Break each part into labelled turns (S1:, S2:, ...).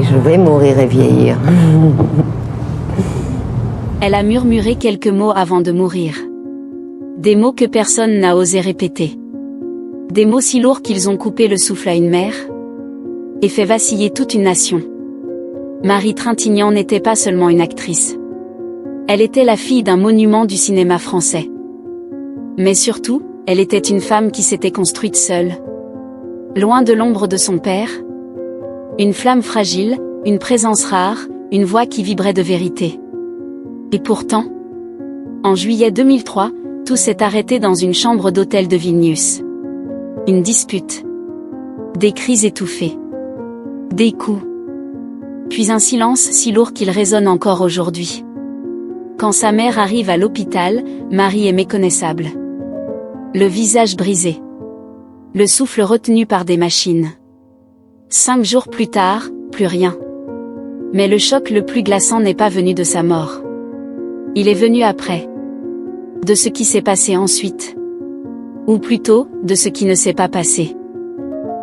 S1: je vais mourir et vieillir.
S2: Elle a murmuré quelques mots avant de mourir. Des mots que personne n'a osé répéter. Des mots si lourds qu'ils ont coupé le souffle à une mère et fait vaciller toute une nation. Marie Trintignant n'était pas seulement une actrice. Elle était la fille d'un monument du cinéma français. Mais surtout, elle était une femme qui s'était construite seule. Loin de l'ombre de son père. Une flamme fragile, une présence rare, une voix qui vibrait de vérité. Et pourtant, en juillet 2003, tout s'est arrêté dans une chambre d'hôtel de Vilnius. Une dispute. Des cris étouffés. Des coups. Puis un silence si lourd qu'il résonne encore aujourd'hui. Quand sa mère arrive à l'hôpital, Marie est méconnaissable. Le visage brisé. Le souffle retenu par des machines. 5 jours plus tard, plus rien. Mais le choc le plus glaçant n'est pas venu de sa mort. Il est venu après. De ce qui s'est passé ensuite. Ou plutôt, de ce qui ne s'est pas passé.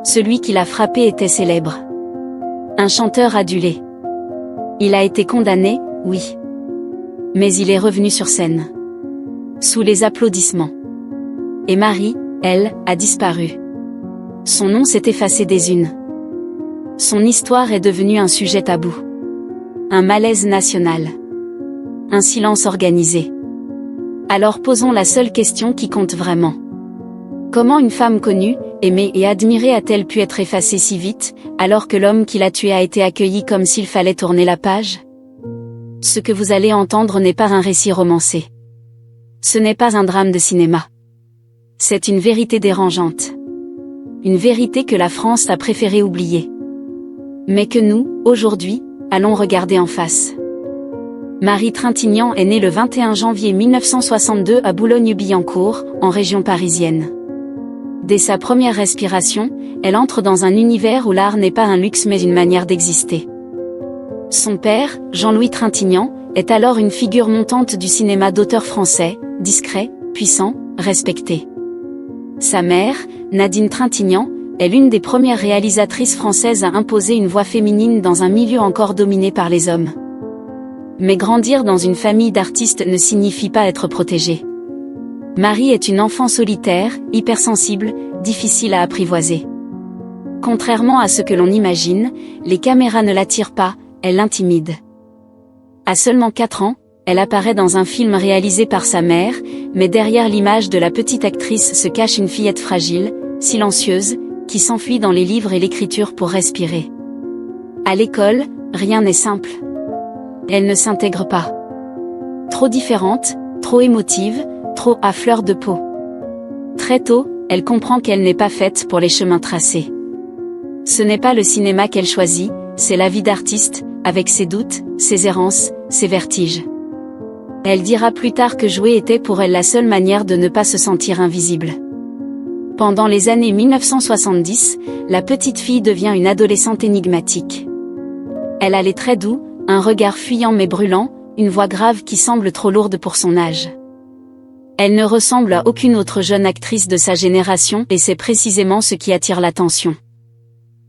S2: Celui qui l'a frappé était célèbre. Un chanteur adulé. Il a été condamné, oui. Mais il est revenu sur scène. Sous les applaudissements. Et Marie, elle, a disparu. Son nom s'est effacé des unes. Son histoire est devenue un sujet tabou. Un malaise national. Un silence organisé. Alors posons la seule question qui compte vraiment. Comment une femme connue, aimée et admirée a-t-elle pu être effacée si vite, alors que l'homme qui l'a tuée a été accueilli comme s'il fallait tourner la page? Ce que vous allez entendre n'est pas un récit romancé. Ce n'est pas un drame de cinéma. C'est une vérité dérangeante. Une vérité que la France a préféré oublier. Mais que nous, aujourd'hui, allons regarder en face. Marie Trintignant est née le 21 janvier 1962 à Boulogne-Billancourt, en région parisienne. Dès sa première respiration, elle entre dans un univers où l'art n'est pas un luxe mais une manière d'exister. Son père, Jean-Louis Trintignant, est alors une figure montante du cinéma d'auteur français, discret, puissant, respecté. Sa mère, Nadine Trintignant, est l'une des premières réalisatrices françaises à imposer une voix féminine dans un milieu encore dominé par les hommes. Mais grandir dans une famille d'artistes ne signifie pas être protégée. Marie est une enfant solitaire, hypersensible, difficile à apprivoiser. Contrairement à ce que l'on imagine, les caméras ne l'attirent pas, elles l'intimident. À seulement 4 ans, elle apparaît dans un film réalisé par sa mère, mais derrière l'image de la petite actrice se cache une fillette fragile, silencieuse, qui s'enfuit dans les livres et l'écriture pour respirer. À l'école, rien n'est simple. Elle ne s'intègre pas. Trop différente, trop émotive, trop à fleur de peau. Très tôt, elle comprend qu'elle n'est pas faite pour les chemins tracés. Ce n'est pas le cinéma qu'elle choisit, c'est la vie d'artiste, avec ses doutes, ses errances, ses vertiges. Elle dira plus tard que jouer était pour elle la seule manière de ne pas se sentir invisible. Pendant les années 1970, la petite fille devient une adolescente énigmatique. Elle a les traits doux, un regard fuyant mais brûlant, une voix grave qui semble trop lourde pour son âge. Elle ne ressemble à aucune autre jeune actrice de sa génération et c'est précisément ce qui attire l'attention.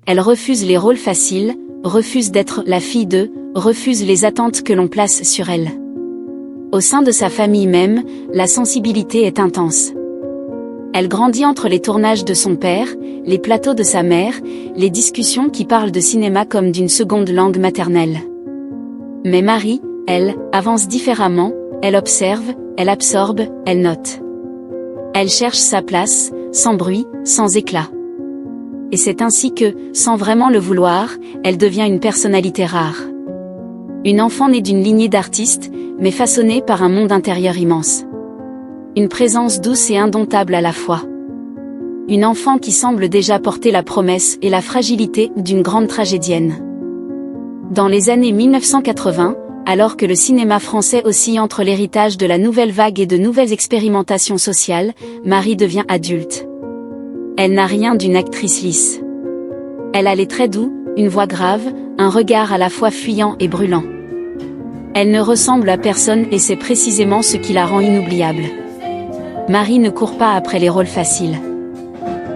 S2: Elle refuse les rôles faciles, refuse d'être la fille d'eux, refuse les attentes que l'on place sur elle. Au sein de sa famille même, la sensibilité est intense. Elle grandit entre les tournages de son père, les plateaux de sa mère, les discussions qui parlent de cinéma comme d'une seconde langue maternelle. Mais Marie, elle, avance différemment, elle observe, elle absorbe, elle note. Elle cherche sa place, sans bruit, sans éclat. Et c'est ainsi que, sans vraiment le vouloir, elle devient une personnalité rare. Une enfant née d'une lignée d'artistes, mais façonnée par un monde intérieur immense. Une présence douce et indomptable à la fois. Une enfant qui semble déjà porter la promesse et la fragilité d'une grande tragédienne. Dans les années 1980, alors que le cinéma français oscille entre l'héritage de la nouvelle vague et de nouvelles expérimentations sociales, Marie devient adulte. Elle n'a rien d'une actrice lisse. Elle a les traits doux, une voix grave, un regard à la fois fuyant et brûlant. Elle ne ressemble à personne et c'est précisément ce qui la rend inoubliable. Marie ne court pas après les rôles faciles.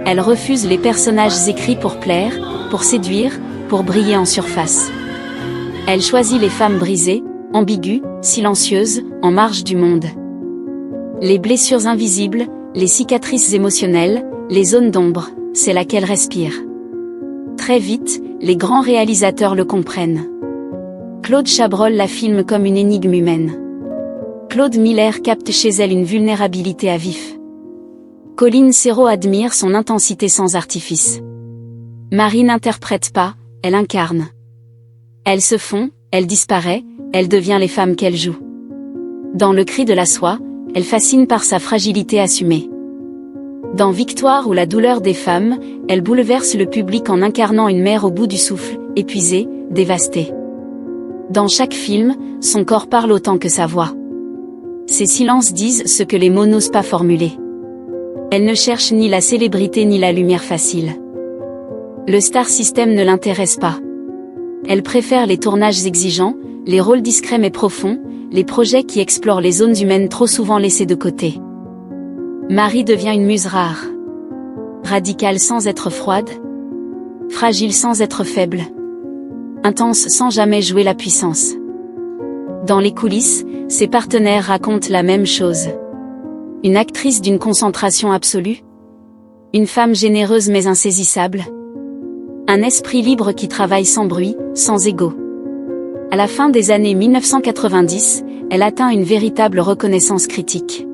S2: Elle refuse les personnages écrits pour plaire, pour séduire, pour briller en surface. Elle choisit les femmes brisées, ambiguës, silencieuses, en marge du monde. Les blessures invisibles, les cicatrices émotionnelles, les zones d'ombre, c'est là qu'elle respire. Très vite, les grands réalisateurs le comprennent. Claude Chabrol la filme comme une énigme humaine. Claude Miller capte chez elle une vulnérabilité à vif. Colline Serrault admire son intensité sans artifice. Marie n'interprète pas, elle incarne. Elle se fond, elle disparaît, elle devient les femmes qu'elle joue. Dans Le cri de la soie, elle fascine par sa fragilité assumée. Dans Victoire ou la douleur des femmes, elle bouleverse le public en incarnant une mère au bout du souffle, épuisée, dévastée. Dans chaque film, son corps parle autant que sa voix. Ses silences disent ce que les mots n'osent pas formuler. Elle ne cherche ni la célébrité ni la lumière facile. Le star system ne l'intéresse pas. Elle préfère les tournages exigeants, les rôles discrets mais profonds, les projets qui explorent les zones humaines trop souvent laissées de côté. Marie devient une muse rare. Radicale sans être froide. Fragile sans être faible. Intense sans jamais jouer la puissance. Dans les coulisses, ses partenaires racontent la même chose. Une actrice d'une concentration absolue. Une femme généreuse mais insaisissable. Un esprit libre qui travaille sans bruit, sans ego. À la fin des années 1990, elle atteint une véritable reconnaissance critique.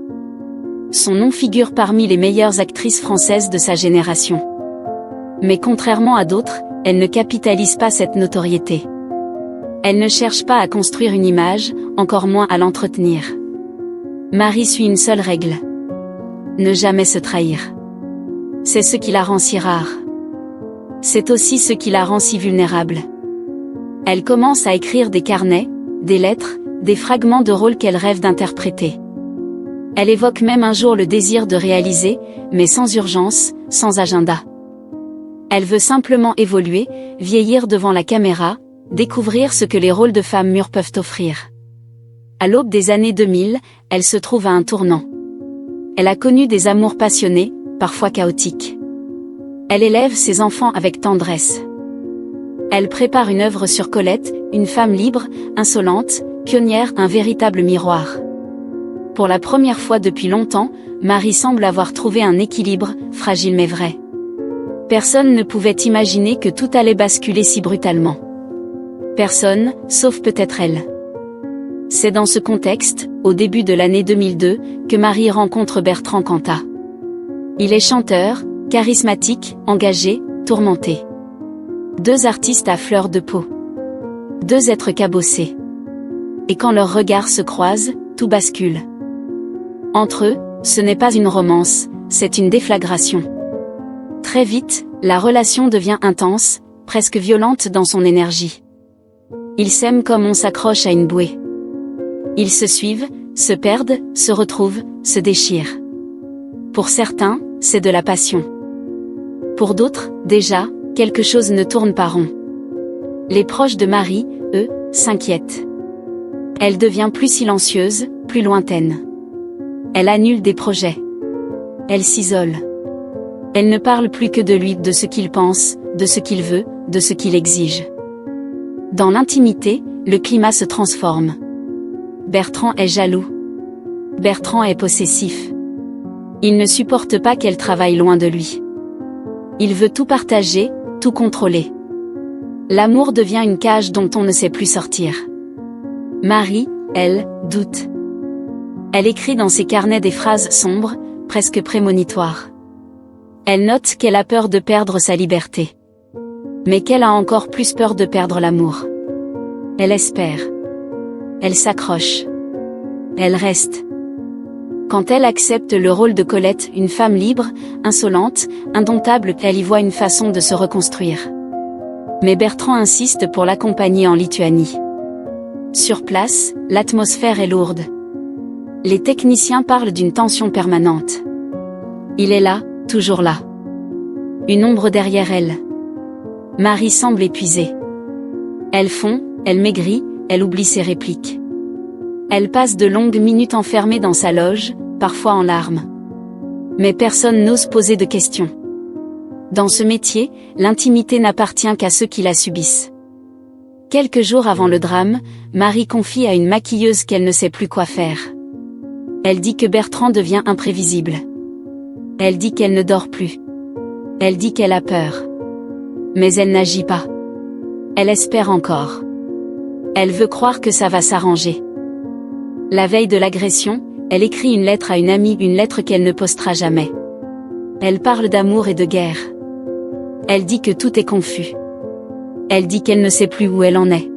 S2: Son nom figure parmi les meilleures actrices françaises de sa génération. Mais contrairement à d'autres, elle ne capitalise pas cette notoriété. Elle ne cherche pas à construire une image, encore moins à l'entretenir. Marie suit une seule règle. Ne jamais se trahir. C'est ce qui la rend si rare. C'est aussi ce qui la rend si vulnérable. Elle commence à écrire des carnets, des lettres, des fragments de rôles qu'elle rêve d'interpréter. Elle évoque même un jour le désir de réaliser, mais sans urgence, sans agenda. Elle veut simplement évoluer, vieillir devant la caméra, découvrir ce que les rôles de femmes mûres peuvent offrir. À l'aube des années 2000, elle se trouve à un tournant. Elle a connu des amours passionnés, parfois chaotiques. Elle élève ses enfants avec tendresse. Elle prépare une œuvre sur Colette, une femme libre, insolente, pionnière, un véritable miroir. Pour la première fois depuis longtemps, Marie semble avoir trouvé un équilibre, fragile mais vrai. Personne ne pouvait imaginer que tout allait basculer si brutalement. Personne, sauf peut-être elle. C'est dans ce contexte, au début de l'année 2002, que Marie rencontre Bertrand Cantat. Il est chanteur, charismatique, engagé, tourmenté. Deux artistes à fleur de peau. Deux êtres cabossés. Et quand leurs regards se croisent, tout bascule. Entre eux, ce n'est pas une romance, c'est une déflagration. Très vite, la relation devient intense, presque violente dans son énergie. Ils s'aiment comme on s'accroche à une bouée. Ils se suivent, se perdent, se retrouvent, se déchirent. Pour certains, c'est de la passion. Pour d'autres, déjà, quelque chose ne tourne pas rond. Les proches de Marie, eux, s'inquiètent. Elle devient plus silencieuse, plus lointaine. Elle annule des projets. Elle s'isole. Elle ne parle plus que de lui, de ce qu'il pense, de ce qu'il veut, de ce qu'il exige. Dans l'intimité, le climat se transforme. Bertrand est jaloux. Bertrand est possessif. Il ne supporte pas qu'elle travaille loin de lui. Il veut tout partager, tout contrôler. L'amour devient une cage dont on ne sait plus sortir. Marie, elle, doute. Elle écrit dans ses carnets des phrases sombres, presque prémonitoires. Elle note qu'elle a peur de perdre sa liberté. Mais qu'elle a encore plus peur de perdre l'amour. Elle espère. Elle s'accroche. Elle reste. Quand elle accepte le rôle de Colette, une femme libre, insolente, indomptable, elle y voit une façon de se reconstruire. Mais Bertrand insiste pour l'accompagner en Lituanie. Sur place, l'atmosphère est lourde. Les techniciens parlent d'une tension permanente. Il est là, toujours là. Une ombre derrière elle. Marie semble épuisée. Elle fond, elle maigrit, elle oublie ses répliques. Elle passe de longues minutes enfermée dans sa loge, parfois en larmes. Mais personne n'ose poser de questions. Dans ce métier, l'intimité n'appartient qu'à ceux qui la subissent. Quelques jours avant le drame, Marie confie à une maquilleuse qu'elle ne sait plus quoi faire. Elle dit que Bertrand devient imprévisible. Elle dit qu'elle ne dort plus. Elle dit qu'elle a peur. Mais elle n'agit pas. Elle espère encore. Elle veut croire que ça va s'arranger. La veille de l'agression, elle écrit une lettre à une amie, une lettre qu'elle ne postera jamais. Elle parle d'amour et de guerre. Elle dit que tout est confus. Elle dit qu'elle ne sait plus où elle en est.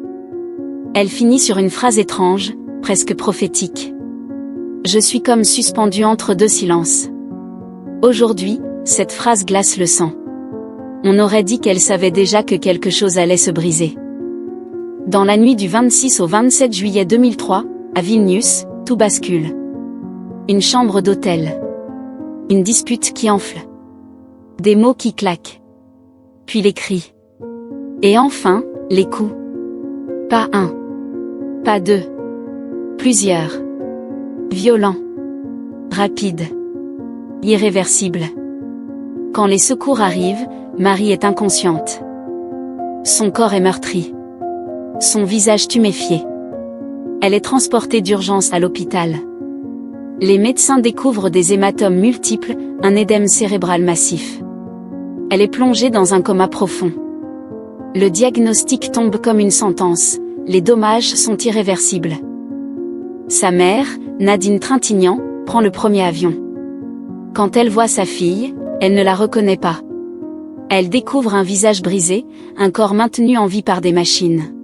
S2: Elle finit sur une phrase étrange, presque prophétique. Je suis comme suspendue entre deux silences. Aujourd'hui, cette phrase glace le sang. On aurait dit qu'elle savait déjà que quelque chose allait se briser. Dans la nuit du 26 au 27 juillet 2003, à Vilnius, tout bascule. Une chambre d'hôtel. Une dispute qui enfle. Des mots qui claquent. Puis les cris. Et enfin, les coups. Pas un. Pas deux. Plusieurs. Violents. Rapides. Irréversibles. Quand les secours arrivent, Marie est inconsciente. Son corps est meurtri. Son visage tuméfié. Elle est transportée d'urgence à l'hôpital. Les médecins découvrent des hématomes multiples, un édème cérébral massif. Elle est plongée dans un coma profond. Le diagnostic tombe comme une sentence, les dommages sont irréversibles. Sa mère, Nadine Trintignant, prend le premier avion. Quand elle voit sa fille, elle ne la reconnaît pas. Elle découvre un visage brisé, un corps maintenu en vie par des machines.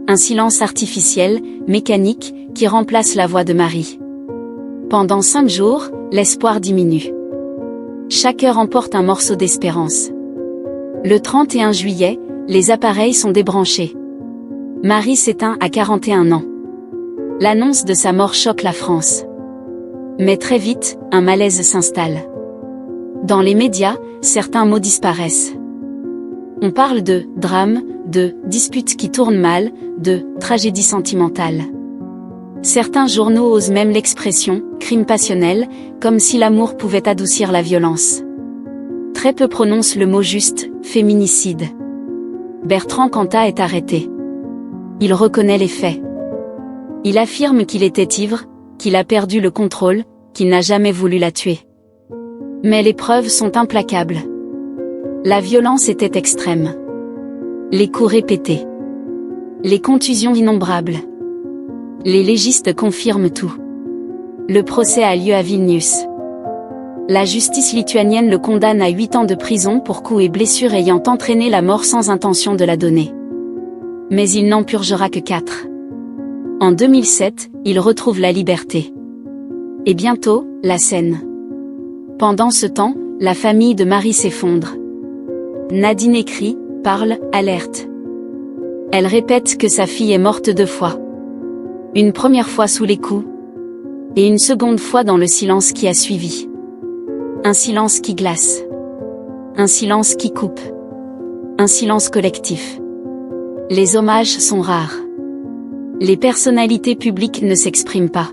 S2: Un silence artificiel, mécanique, qui remplace la voix de Marie. Pendant 5 jours, l'espoir diminue. Chaque heure emporte un morceau d'espérance. Le 31 juillet, les appareils sont débranchés. Marie s'éteint à 41 ans. L'annonce de sa mort choque la France. Mais très vite, un malaise s'installe. Dans les médias, certains mots disparaissent. On parle de drame, de dispute qui tourne mal, de tragédie sentimentale. Certains journaux osent même l'expression crime passionnel, comme si l'amour pouvait adoucir la violence. Très peu prononcent le mot juste féminicide. Bertrand Cantat est arrêté. Il reconnaît les faits. Il affirme qu'il était ivre, qu'il a perdu le contrôle, qu'il n'a jamais voulu la tuer. Mais les preuves sont implacables. La violence était extrême. Les coups répétés. Les contusions innombrables. Les légistes confirment tout. Le procès a lieu à Vilnius. La justice lituanienne le condamne à 8 ans de prison pour coups et blessures ayant entraîné la mort sans intention de la donner. Mais il n'en purgera que 4. En 2007, il retrouve la liberté. Et bientôt, la scène. Pendant ce temps, la famille de Marie s'effondre. Nadine écrit, parle, alerte. Elle répète que sa fille est morte 2 fois. Une première fois sous les coups. Et une seconde fois dans le silence qui a suivi. Un silence qui glace. Un silence qui coupe. Un silence collectif. Les hommages sont rares. Les personnalités publiques ne s'expriment pas.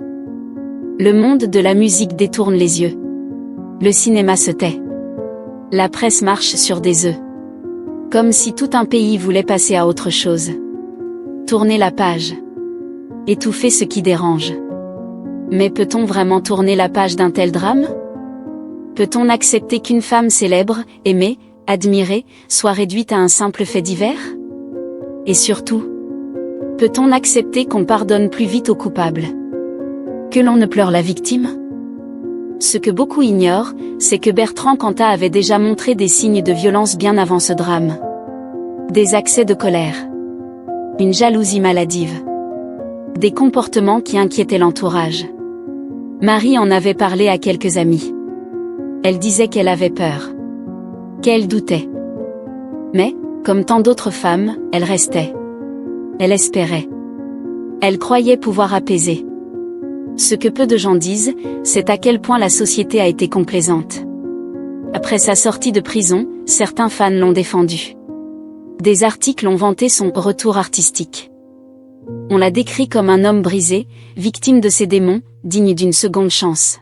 S2: Le monde de la musique détourne les yeux. Le cinéma se tait. La presse marche sur des œufs. Comme si tout un pays voulait passer à autre chose. Tourner la page. Étouffer ce qui dérange. Mais peut-on vraiment tourner la page d'un tel drame ? Peut-on accepter qu'une femme célèbre, aimée, admirée, soit réduite à un simple fait divers ? Et surtout, peut-on accepter qu'on pardonne plus vite aux coupables ? Que l'on ne pleure la victime ? Ce que beaucoup ignorent, c'est que Bertrand Cantat avait déjà montré des signes de violence bien avant ce drame. Des accès de colère. Une jalousie maladive. Des comportements qui inquiétaient l'entourage. Marie en avait parlé à quelques amis. Elle disait qu'elle avait peur. Qu'elle doutait. Mais, comme tant d'autres femmes, elle restait. Elle espérait. Elle croyait pouvoir apaiser. Ce que peu de gens disent, c'est à quel point la société a été complaisante. Après sa sortie de prison, certains fans l'ont défendu. Des articles ont vanté son retour artistique. On l'a décrit comme un homme brisé, victime de ses démons, digne d'une seconde chance.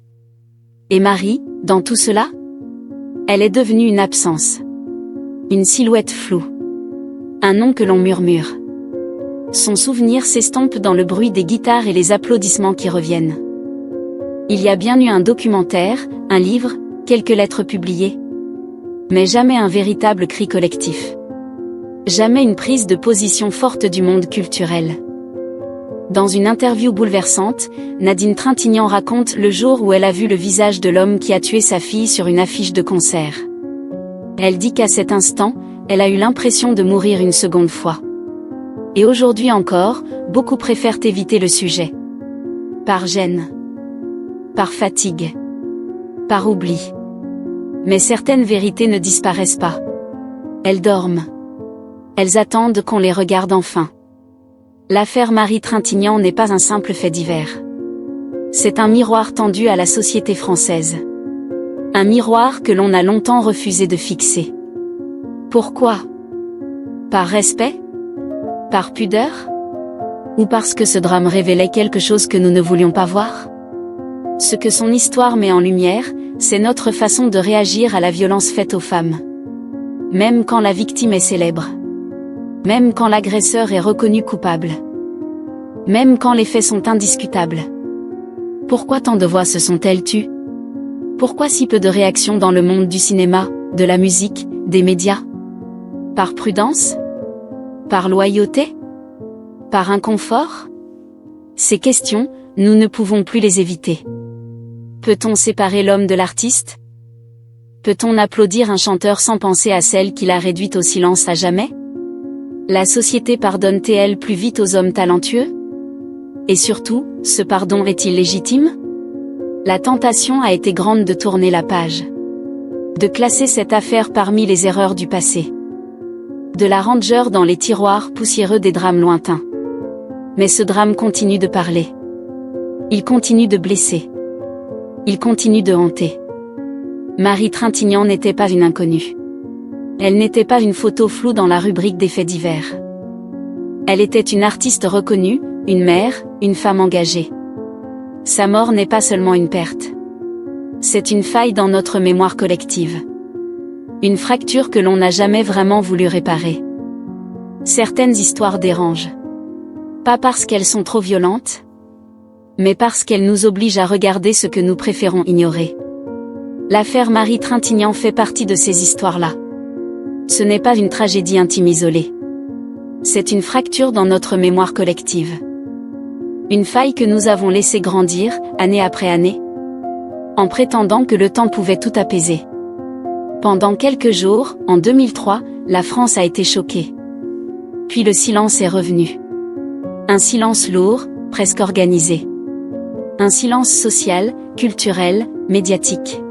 S2: Et Marie, dans tout cela ? Elle est devenue une absence. Une silhouette floue. Un nom que l'on murmure. Son souvenir s'estompe dans le bruit des guitares et les applaudissements qui reviennent. Il y a bien eu un documentaire, un livre, quelques lettres publiées. Mais jamais un véritable cri collectif. Jamais une prise de position forte du monde culturel. Dans une interview bouleversante, Nadine Trintignant raconte le jour où elle a vu le visage de l'homme qui a tué sa fille sur une affiche de concert. Elle dit qu'à cet instant, elle a eu l'impression de mourir une seconde fois. Et aujourd'hui encore, beaucoup préfèrent éviter le sujet. Par gêne. Par fatigue. Par oubli. Mais certaines vérités ne disparaissent pas. Elles dorment. Elles attendent qu'on les regarde enfin. L'affaire Marie Trintignant n'est pas un simple fait divers. C'est un miroir tendu à la société française. Un miroir que l'on a longtemps refusé de fixer. Pourquoi? Par respect? Par pudeur? Ou parce que ce drame révélait quelque chose que nous ne voulions pas voir? Ce que son histoire met en lumière, c'est notre façon de réagir à la violence faite aux femmes. Même quand la victime est célèbre. Même quand l'agresseur est reconnu coupable. Même quand les faits sont indiscutables. Pourquoi tant de voix se sont-elles tues? Pourquoi si peu de réactions dans le monde du cinéma, de la musique, des médias? Par prudence? Par loyauté? Par inconfort? Ces questions, nous ne pouvons plus les éviter. Peut-on séparer l'homme de l'artiste? Peut-on applaudir un chanteur sans penser à celle qui l'a réduite au silence à jamais? La société pardonne-t-elle plus vite aux hommes talentueux? Et surtout, ce pardon est-il légitime? La tentation a été grande de tourner la page. De classer cette affaire parmi les erreurs du passé. De la ranger dans les tiroirs poussiéreux des drames lointains. Mais ce drame continue de parler. Il continue de blesser. Il continue de hanter. Marie Trintignant n'était pas une inconnue. Elle n'était pas une photo floue dans la rubrique des faits divers. Elle était une artiste reconnue, une mère, une femme engagée. Sa mort n'est pas seulement une perte. C'est une faille dans notre mémoire collective. Une fracture que l'on n'a jamais vraiment voulu réparer. Certaines histoires dérangent. Pas parce qu'elles sont trop violentes, mais parce qu'elles nous obligent à regarder ce que nous préférons ignorer. L'affaire Marie Trintignant fait partie de ces histoires-là. Ce n'est pas une tragédie intime isolée. C'est une fracture dans notre mémoire collective. Une faille que nous avons laissée grandir, année après année, en prétendant que le temps pouvait tout apaiser. Pendant quelques jours, en 2003, la France a été choquée. Puis le silence est revenu. Un silence lourd, presque organisé. Un silence social, culturel, médiatique.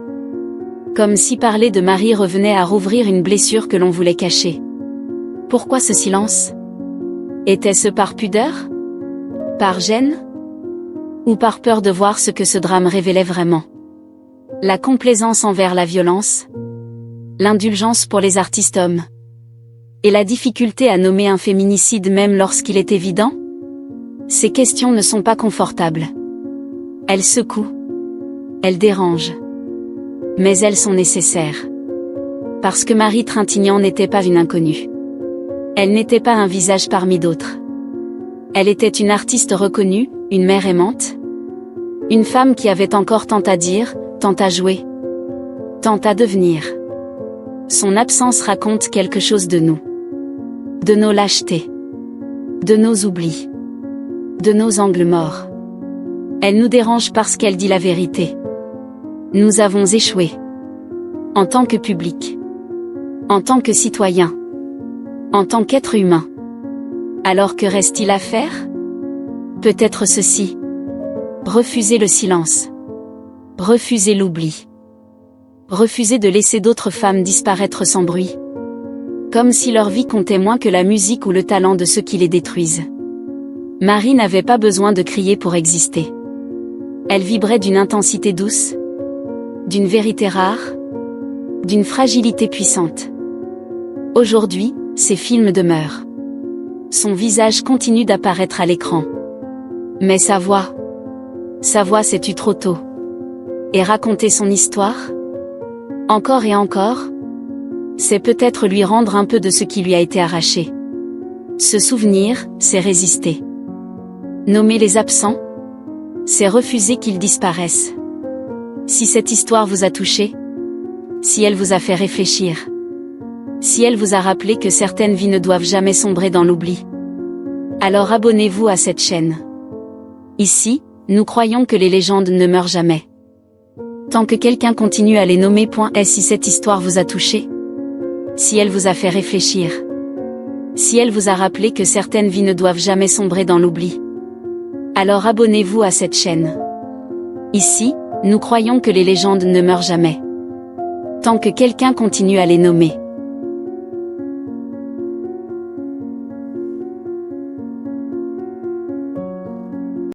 S2: Comme si parler de Marie revenait à rouvrir une blessure que l'on voulait cacher. Pourquoi ce silence? Était-ce par pudeur? Par gêne? Ou par peur de voir ce que ce drame révélait vraiment? La complaisance envers la violence? L'indulgence pour les artistes hommes? Et la difficulté à nommer un féminicide même lorsqu'il est évident? Ces questions ne sont pas confortables. Elles secouent. Elles dérangent. Mais elles sont nécessaires. Parce que Marie Trintignant n'était pas une inconnue. Elle n'était pas un visage parmi d'autres. Elle était une artiste reconnue, une mère aimante. Une femme qui avait encore tant à dire, tant à jouer. Tant à devenir. Son absence raconte quelque chose de nous. De nos lâchetés. De nos oublis. De nos angles morts. Elle nous dérange parce qu'elle dit la vérité. Nous avons échoué. En tant que public. En tant que citoyen. En tant qu'être humain. Alors que reste-t-il à faire? Peut-être ceci. Refuser le silence. Refuser l'oubli. Refuser de laisser d'autres femmes disparaître sans bruit. Comme si leur vie comptait moins que la musique ou le talent de ceux qui les détruisent. Marie n'avait pas besoin de crier pour exister. Elle vibrait d'une intensité douce. D'une vérité rare. D'une fragilité puissante. Aujourd'hui, ses films demeurent. Son visage continue d'apparaître à l'écran. Mais sa voix s'est tue trop tôt. Et raconter son histoire? Encore et encore? C'est peut-être lui rendre un peu de ce qui lui a été arraché. Se souvenir, c'est résister. Nommer les absents, c'est refuser qu'ils disparaissent. Si cette histoire vous a touché, si elle vous a fait réfléchir, si elle vous a rappelé que certaines vies ne doivent jamais sombrer dans l'oubli, alors abonnez-vous à cette chaîne. Ici, nous croyons que les légendes ne meurent jamais. Tant que quelqu'un continue à les nommer. Et si cette histoire vous a touché, si elle vous a fait réfléchir, si elle vous a rappelé que certaines vies ne doivent jamais sombrer dans l'oubli, alors abonnez-vous à cette chaîne. Ici, nous croyons que les légendes ne meurent jamais. Tant que quelqu'un continue à les nommer.